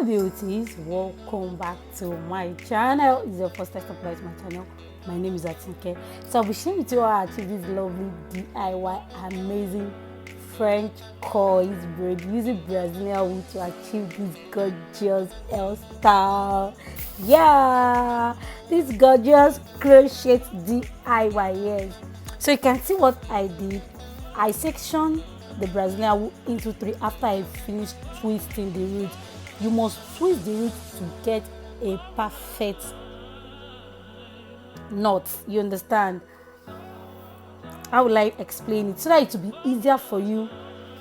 beauties, welcome back to my channel. If it's your first time to my channel, my name is Atinke. So I'll be sharing with you how I achieve this lovely DIY amazing French CURLS braid using Brazilian wool to achieve this gorgeous hairstyle. Yeah, this gorgeous crochet DIY. Yes. So you can see what I did. I sectioned the Brazilian wool into 3 after I finished twisting the root. You must twist the root to get a perfect knot. You understand? How will I explain it? So that it will be easier for you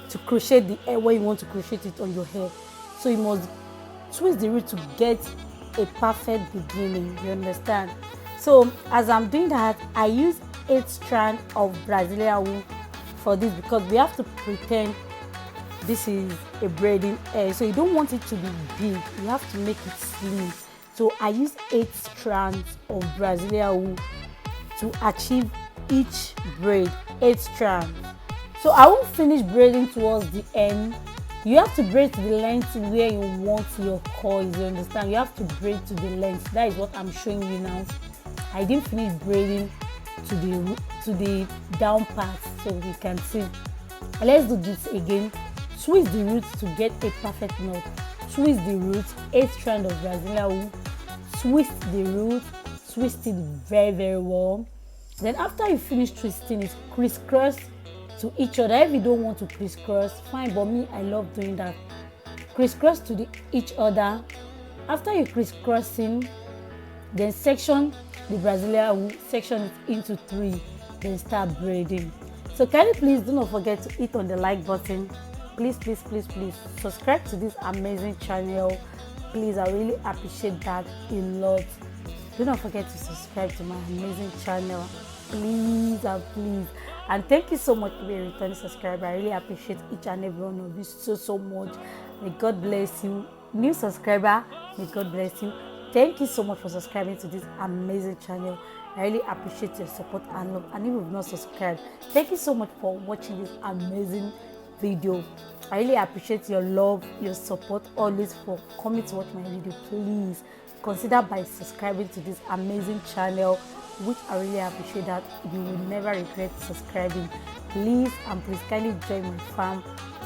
to crochet the hair when you want to crochet it on your hair. So you must twist the root to get a perfect beginning. You understand? So as I'm doing that, I use 8 strands of Brazilian wool for this because we have to pretend this is a braiding hair, so you don't want it to be big, you have to make it slim. So I use 8 strands of Brazilian wool to achieve each braid. 8 strands. So I won't finish braiding towards the end. You have to braid to the length where you want your coils. You understand? You have to braid to the length. That is what I'm showing you now. I didn't finish braiding to the down part, so you can see. Let's do this again. Twist the roots to get a perfect knot. Twist the roots, 8 strands of Brazilian wool. Twist the roots, twist it very well. Then after you finish twisting it, crisscross to each other. If you don't want to crisscross, fine, but me, I love doing that. Crisscross to each other. After you crisscrossing, then section the Brazilian wool, section it into 3, then start braiding. So can you please do not forget to hit on the like button. Please subscribe to this amazing channel. Please, I really appreciate that a lot. Do not forget to subscribe to my amazing channel, please and please. And thank you so much for being a returning subscriber. I really appreciate each and every one of you so much. May God bless you. New subscriber, may God bless you. Thank you so much for subscribing to this amazing channel. I really appreciate your support and love. And if you've not subscribed, thank you so much for watching this amazing video. I really appreciate your love, your support always for coming to watch my video. Please consider by subscribing to this amazing channel, which I really appreciate that you will never regret subscribing. Please and please kindly join my fam.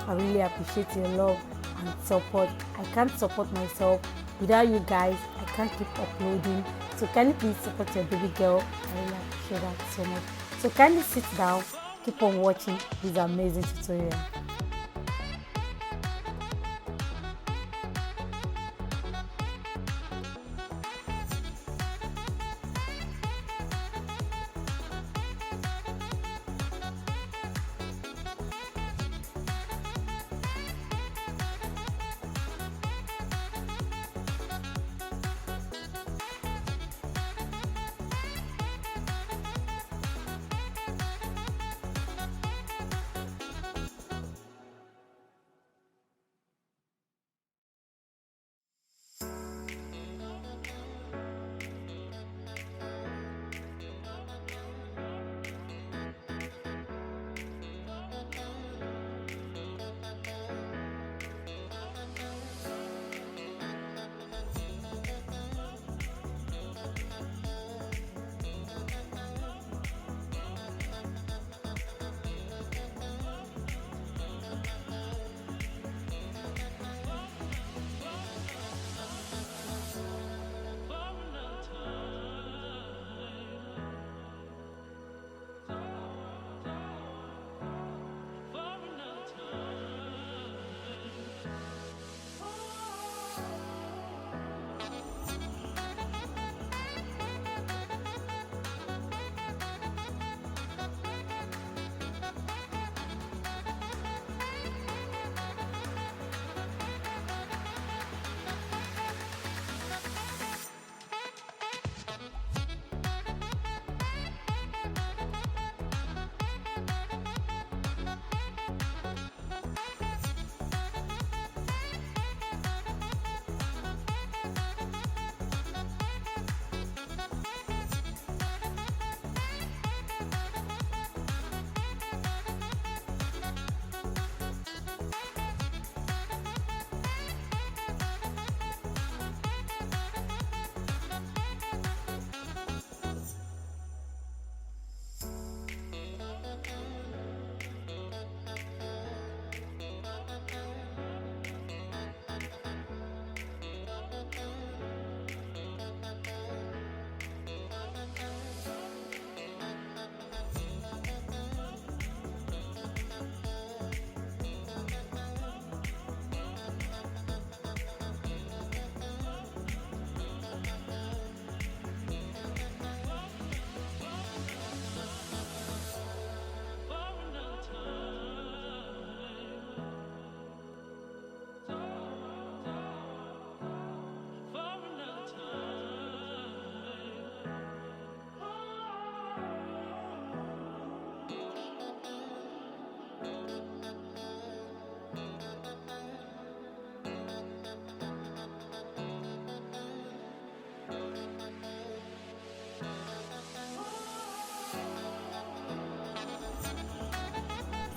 I really appreciate your love and support. I can't support myself without you guys. I can't keep uploading. So kindly please support your baby girl. I really appreciate that so much. So kindly sit down, keep on watching this amazing tutorial.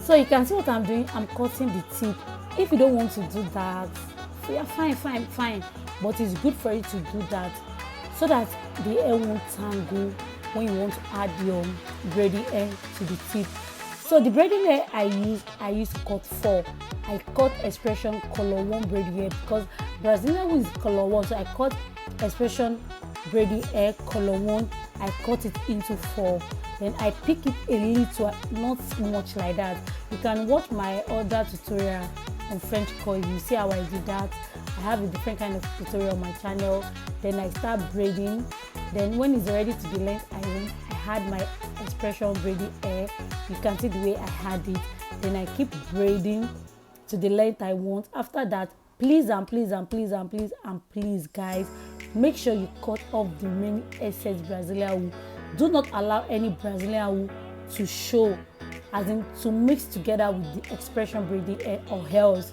So you can see what I'm doing. I'm cutting the tip. If you don't want to do that, yeah, fine, but it's good for you to do that so that the hair won't tangle when you want to add your braiding hair to the tip. So the braiding hair I use cut 4. I cut expression color 1 braiding hair because Brazilian is color 1, so I cut expression braiding hair color 1. I cut it into 4. Then I pick it a little, not much like that. You can watch my other tutorial on French coil. You see how I did that. I have a different kind of tutorial on my channel. Then I start braiding. Then when it's ready to the length I had my expression braiding hair. You can see the way I had it. Then I keep braiding to the length I want. After that, please guys, make sure you cut off the remaining excess Brazilian wool. Do not allow any Brazilian wool to show, as in to mix together with the expression braiding hair, or else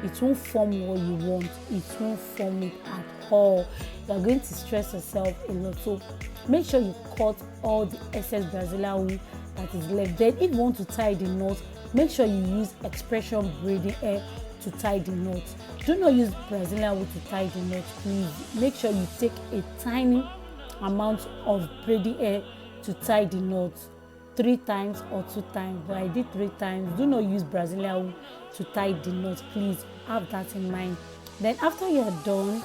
it won't form what you want. It won't form it at all. You are going to stress yourself a lot. So make sure you cut all the excess Brazilian wool that is left. Then if you want to tie the knot, make sure you use expression braiding hair to tie the knot. Do not use Brazilian wool to tie the knot, please. Make sure you take a tiny amount of braiding hair to tie the knot, 3 times or 2 times, but I did 3 times. Do not use Brazilian wool to tie the knot, please have that in mind. Then after you are done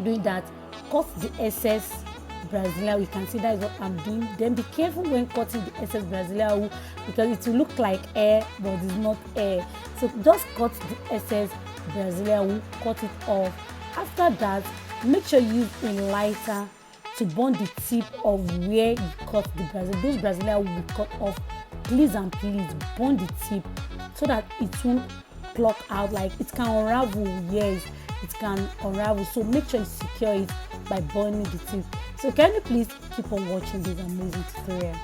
doing that, cut the excess Brazilian wool. You can see that is what I'm doing. Then be careful when cutting the excess Brazilian wool because it will look like hair but it's not hair. So just cut the excess Brazilian wool, cut it off. After that, make sure you use a lighter to burn the tip of where you cut the Brazilian. Those Brazilian will be cut off. Please burn the tip so that it won't pluck out. Like it can unravel. Yes, it can unravel. So make sure you secure it by burning the tip. So can you please keep on watching this amazing tutorial?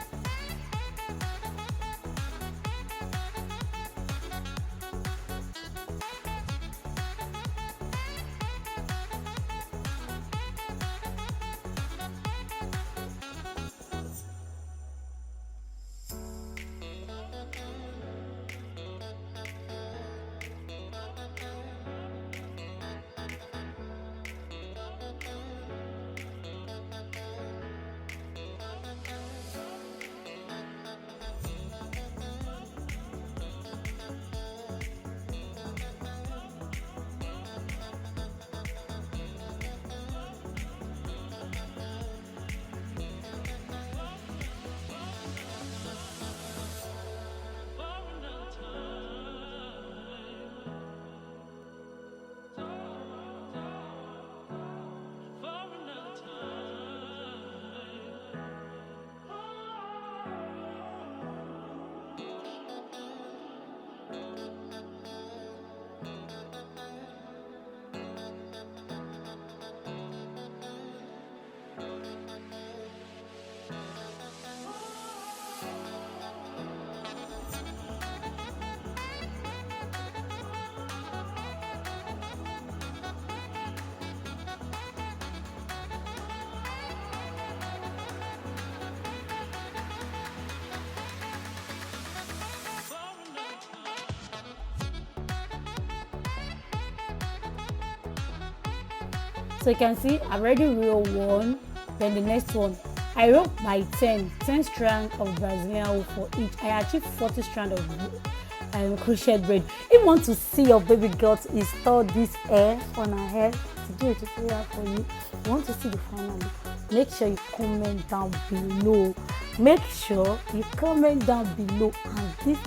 So you can see I've already rolled 1. Then the next one, I rolled by 10 strands of Brazilian wool for each. I achieved 40 strands of crochet braid. If you want to see your baby girl to install this hair on her hair, to do a tutorial for you, you want to see the final look, make sure you comment down below. Make sure you comment down below. And this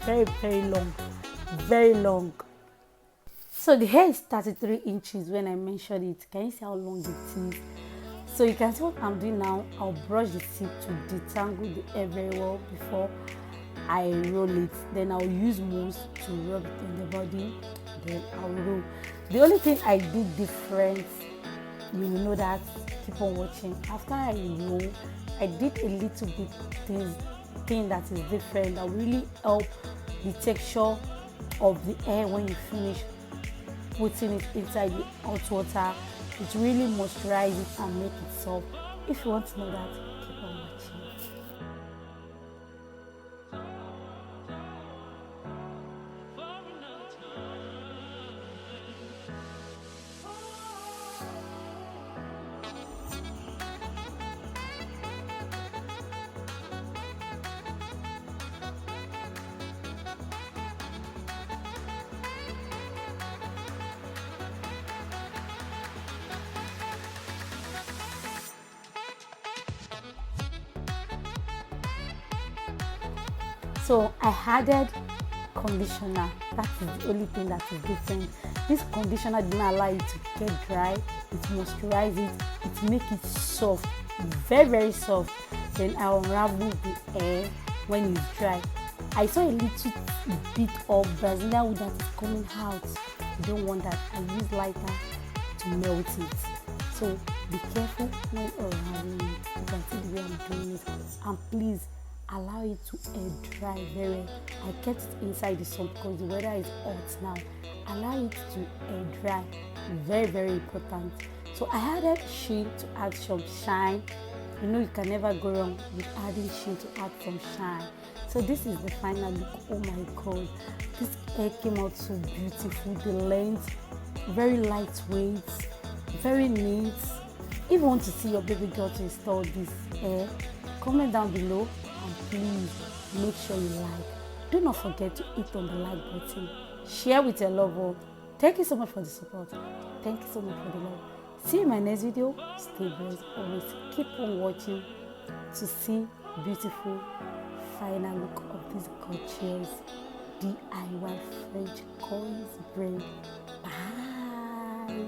hair is very long. So the hair is 33 inches when I measured it. Can you see how long it is? So you can see what I'm doing now. I'll brush the tip to detangle the hair very well before I roll it. Then I'll use mousse to rub it on the body. Then I'll roll. The only thing I did different, you will know that, keep on watching. After I roll, I did a little bit thing that is different that will really help the texture of the hair when you finish putting it inside the hot water. It really moisturizes it and make it soft. If you want to know that, keep on watching. So I added conditioner. That is the only thing that is different. This conditioner did not allow it to get dry. It moisturizes it. It makes it soft, very, very soft. Then I unravel the hair when it's dry. I saw a little bit of Brazilian wood that is coming out. You don't want that. I use lighter to melt it. So be careful when unraveling it. You can see the way I'm doing it. And please allow it to air dry very well. I kept it inside the sun because the weather is hot now. Allow it to air dry. Very, very important. So I added sheen to add some shine. You know you can never go wrong with adding sheen to add some shine. So this is the final look. Oh my god, this hair came out so beautiful. The length, very lightweight, very neat. If you want to see your baby girl to install this hair, comment down below and please make sure you like. Do not forget to hit on the like button. Share with your loved one. Thank you so much for the support. Thank you so much for the love. See you in my next video. Stay blessed. Always keep on watching to see beautiful final look of this gorgeous DIY French CURLS braid. Bye.